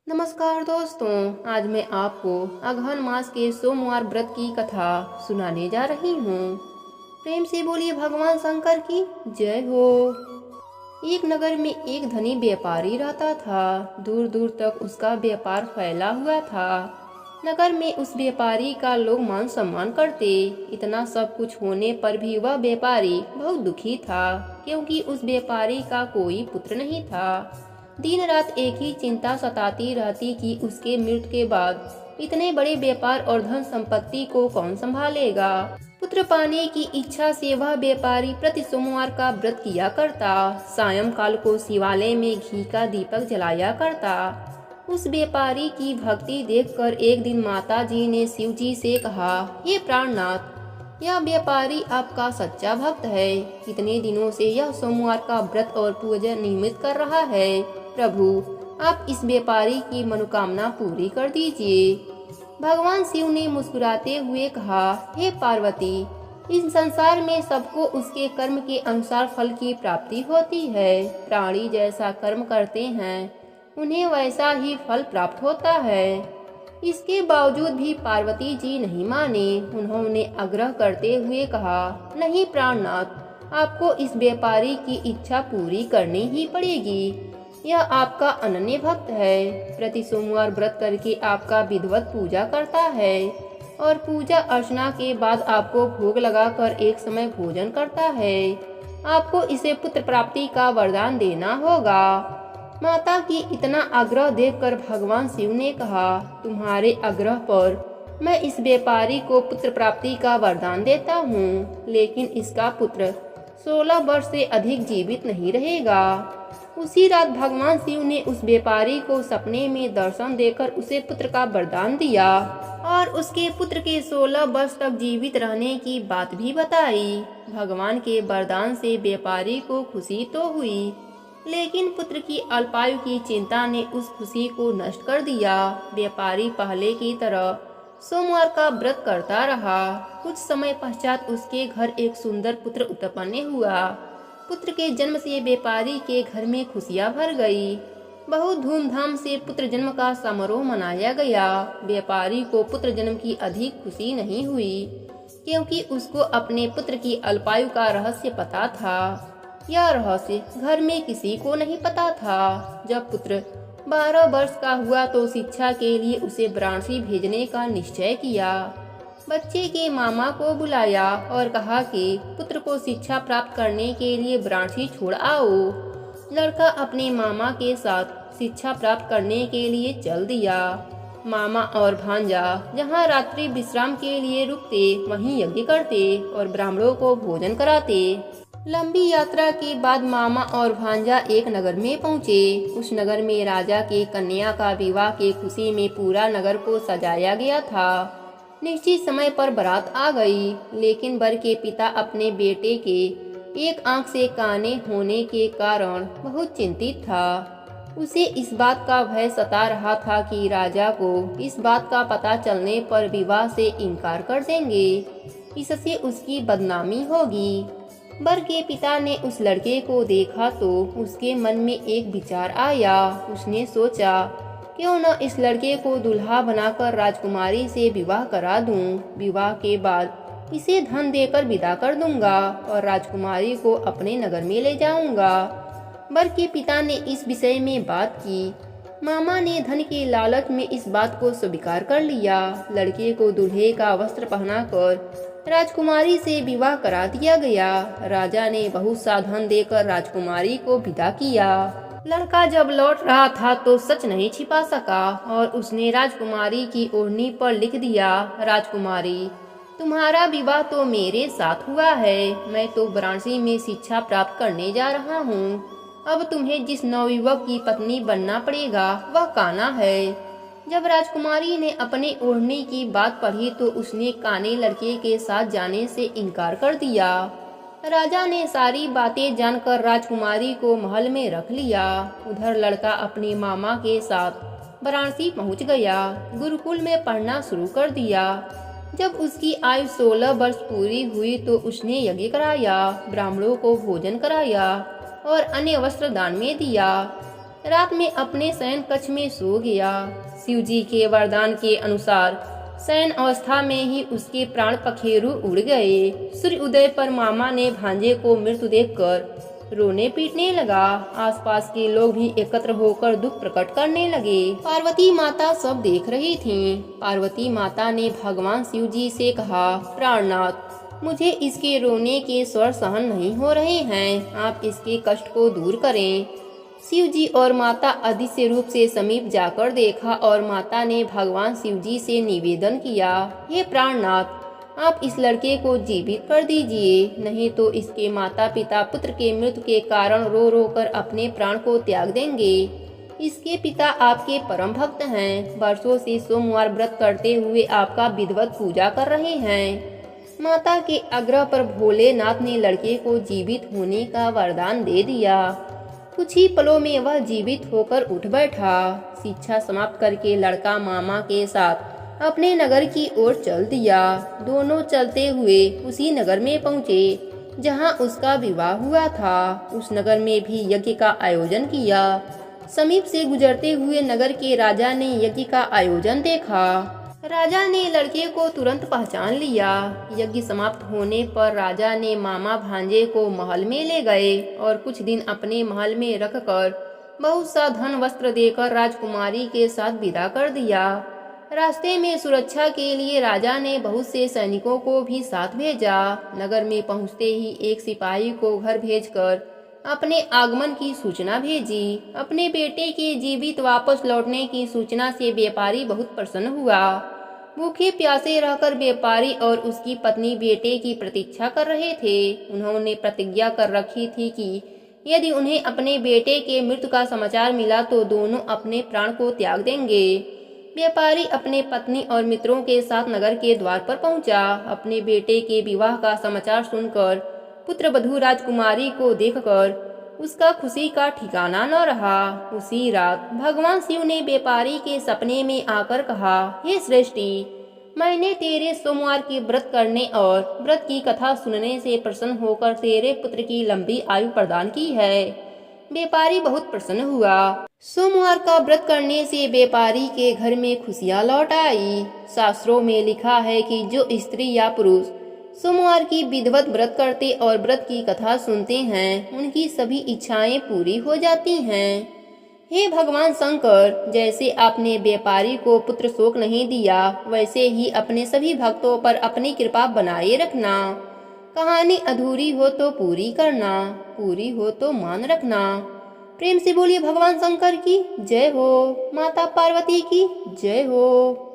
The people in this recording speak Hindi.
नमस्कार दोस्तों, आज मैं आपको अगहन मास के सोमवार व्रत की कथा सुनाने जा रही हूँ। प्रेम से बोलिए भगवान शंकर की जय हो। एक नगर में एक धनी व्यापारी रहता था। दूर दूर तक उसका व्यापार फैला हुआ था। नगर में उस व्यापारी का लोग मान सम्मान करते। इतना सब कुछ होने पर भी वह व्यापारी बहुत दुखी था, क्योंकि उस व्यापारी का कोई पुत्र नहीं था। दिन रात एक ही चिंता सताती रहती कि उसके मृत्यु के बाद इतने बड़े व्यापार और धन संपत्ति को कौन संभालेगा। पुत्र पाने की इच्छा से वह व्यापारी प्रति सोमवार का व्रत किया करता। सायंकाल को शिवालय में घी का दीपक जलाया करता। उस व्यापारी की भक्ति देखकर एक दिन माता जी ने शिव जी से कहा, हे प्राणनाथ, यह व्यापारी आपका सच्चा भक्त है। कितने दिनों से यह सोमवार का व्रत और पूजा नियमित कर रहा है। प्रभु, आप इस व्यापारी की मनोकामना पूरी कर दीजिए। भगवान शिव ने मुस्कुराते हुए कहा, हे पार्वती, इस संसार में सबको उसके कर्म के अनुसार फल की प्राप्ति होती है। प्राणी जैसा कर्म करते हैं उन्हें वैसा ही फल प्राप्त होता है। इसके बावजूद भी पार्वती जी नहीं माने। उन्होंने आग्रह करते हुए कहा, नहीं प्राणनाथ, आपको इस व्यापारी की इच्छा पूरी करनी ही पड़ेगी। यह आपका अनन्य भक्त है। प्रति सोमवार व्रत करके आपका विधिवत पूजा करता है और पूजा अर्चना के बाद आपको भोग लगाकर एक समय भोजन करता है। आपको इसे पुत्र प्राप्ति का वरदान देना होगा। माता की इतना आग्रह देखकर भगवान शिव ने कहा, तुम्हारे आग्रह पर मैं इस व्यापारी को पुत्र प्राप्ति का वरदान देता हूँ, लेकिन इसका पुत्र 16 वर्ष से अधिक जीवित नहीं रहेगा। उसी रात भगवान शिव ने उस व्यापारी को सपने में दर्शन देकर उसे पुत्र का वरदान दिया और उसके पुत्र के 16 वर्ष तक जीवित रहने की बात भी बताई। भगवान के वरदान से व्यापारी को खुशी तो हुई, लेकिन पुत्र की अल्पायु की चिंता ने उस खुशी को नष्ट कर दिया। व्यापारी पहले की तरह सोमवार का व्रत करता रहा। कुछ समय पश्चात उसके घर एक सुंदर पुत्र उत्पन्न हुआ। पुत्र के जन्म से व्यापारी के घर में खुशियां भर गई। बहुत धूमधाम से पुत्र जन्म का समारोह मनाया गया। व्यापारी को पुत्र जन्म की अधिक खुशी नहीं हुई, क्योंकि उसको अपने पुत्र की अल्पायु का रहस्य पता था। यह रहस्य घर में किसी को नहीं पता था। जब पुत्र 12 वर्ष का हुआ तो शिक्षा के लिए उसे वाराणसी भेजने का निश्चय किया। बच्चे के मामा को बुलाया और कहा कि पुत्र को शिक्षा प्राप्त करने के लिए वाराणसी छोड़ आओ। लड़का अपने मामा के साथ शिक्षा प्राप्त करने के लिए चल दिया। मामा और भांजा जहाँ रात्रि विश्राम के लिए रुकते वहीं यज्ञ करते और ब्राह्मणों को भोजन कराते। लंबी यात्रा के बाद मामा और भांजा एक नगर में पहुँचे। उस नगर में राजा के कन्या का विवाह के खुशी में पूरा नगर को सजाया गया था। निश्चित समय पर बारात आ गई, लेकिन वर के पिता अपने बेटे के एक आंख से काने होने के कारण बहुत चिंतित था। उसे इस बात का भय सता रहा था कि राजा को इस बात का पता चलने पर विवाह से इनकार कर देंगे। इससे उसकी बदनामी होगी। वर के पिता ने उस लड़के को देखा तो उसके मन में एक विचार आया। उसने सोचा, क्यों न इस लड़के को दुल्हा बनाकर राजकुमारी से विवाह करा दूं। विवाह के बाद इसे धन देकर विदा कर दूंगा और राजकुमारी को अपने नगर में ले जाऊंगा। वर के पिता ने इस विषय में बात की। मामा ने धन के लालच में इस बात को स्वीकार कर लिया। लड़के को दूल्हे का वस्त्र पहनाकर राजकुमारी से विवाह करा दिया गया। राजा ने बहुत सा धन देकर राजकुमारी को विदा किया। लड़का जब लौट रहा था तो सच नहीं छिपा सका और उसने राजकुमारी की ओढ़नी पर लिख दिया, राजकुमारी, तुम्हारा विवाह तो मेरे साथ हुआ है। मैं तो वाराणसी में शिक्षा प्राप्त करने जा रहा हूँ। अब तुम्हें जिस नवयुवक की पत्नी बनना पड़ेगा वह कान्हा है। जब राजकुमारी ने अपने ओढ़नी की बात पढ़ी तो उसने काने लड़के के साथ जाने से इनकार कर दिया। राजा ने सारी बातें जानकर राजकुमारी को महल में रख लिया। उधर लड़का अपने मामा के साथ वाराणसी पहुंच गया। गुरुकुल में पढ़ना शुरू कर दिया। जब उसकी आयु 16 वर्ष पूरी हुई तो उसने यज्ञ कराया, ब्राह्मणों को भोजन कराया और अन्य वस्त्र दान में दिया। रात में अपने शयन कक्ष में सो गया। शिव जी के वरदान के अनुसार शयन अवस्था में ही उसके प्राण पखेरु उड़ गए। सूर्य उदय पर मामा ने भांजे को मृत्यु देखकर रोने पीटने लगा। आसपास के लोग भी एकत्र होकर दुख प्रकट करने लगे। पार्वती माता सब देख रही थीं। पार्वती माता ने भगवान शिव जी से कहा, प्राणनाथ, मुझे इसके रोने के स्वर सहन नहीं हो रहे हैं, आप इसके कष्ट को दूर करें। शिव जी और माता अदृश्य रूप से समीप जाकर देखा और माता ने भगवान शिव जी से निवेदन किया, हे प्राणनाथ, आप इस लड़के को जीवित कर दीजिए, नहीं तो इसके माता पिता पुत्र के मृत्यु के कारण रो रो कर अपने प्राण को त्याग देंगे। इसके पिता आपके परम भक्त हैं, वर्षों से सोमवार व्रत करते हुए आपका विधिवत पूजा कर रहे हैं। माता के आग्रह पर भोलेनाथ ने लड़के को जीवित होने का वरदान दे दिया। कुछ ही पलों में वह जीवित होकर उठ बैठा। शिक्षा समाप्त करके लड़का मामा के साथ अपने नगर की ओर चल दिया। दोनों चलते हुए उसी नगर में पहुँचे जहाँ उसका विवाह हुआ था। उस नगर में भी यज्ञ का आयोजन किया। समीप से गुजरते हुए नगर के राजा ने यज्ञ का आयोजन देखा। राजा ने लड़के को तुरंत पहचान लिया। यज्ञ समाप्त होने पर राजा ने मामा भांजे को महल में ले गए और कुछ दिन अपने महल में रखकर बहुत सा धन वस्त्र देकर राजकुमारी के साथ विदा कर दिया। रास्ते में सुरक्षा के लिए राजा ने बहुत से सैनिकों को भी साथ भेजा। नगर में पहुंचते ही एक सिपाही को घर भेजकर अपने आगमन की सूचना भेजी। अपने बेटे के जीवित वापस लौटने की सूचना से व्यापारी बहुत प्रसन्न हुआ। भूखे प्यासे रहकर व्यापारी और उसकी पत्नी बेटे की प्रतीक्षा कर रहे थे। उन्होंने प्रतिज्ञा कर रखी थी कि यदि उन्हें अपने बेटे के मृत्यु का समाचार मिला तो दोनों अपने प्राण को त्याग देंगे। व्यापारी अपने पत्नी और मित्रों के साथ नगर के द्वार पर पहुंचा। अपने बेटे के विवाह का समाचार सुनकर पुत्र वधू राजकुमारी को देखकर उसका खुशी का ठिकाना न रहा। उसी रात भगवान शिव ने व्यापारी के सपने में आकर कहा, हे श्रेष्ठी, मैंने तेरे सोमवार के व्रत करने और व्रत की कथा सुनने से प्रसन्न होकर तेरे पुत्र की लंबी आयु प्रदान की है। व्यापारी बहुत प्रसन्न हुआ। सोमवार का व्रत करने से व्यापारी के घर में खुशियां लौट आई। शास्त्रों में लिखा है कि जो स्त्री या पुरुष सोमवार की विधिवत व्रत करते और व्रत की कथा सुनते हैं, उनकी सभी इच्छाएं पूरी हो जाती हैं। हे भगवान शंकर, जैसे आपने व्यापारी को पुत्र शोक नहीं दिया, वैसे ही अपने सभी भक्तों पर अपनी कृपा बनाए रखना। कहानी अधूरी हो तो पूरी करना, पूरी हो तो मान रखना। प्रेम से बोलिए भगवान शंकर की जय हो, माता पार्वती की जय हो।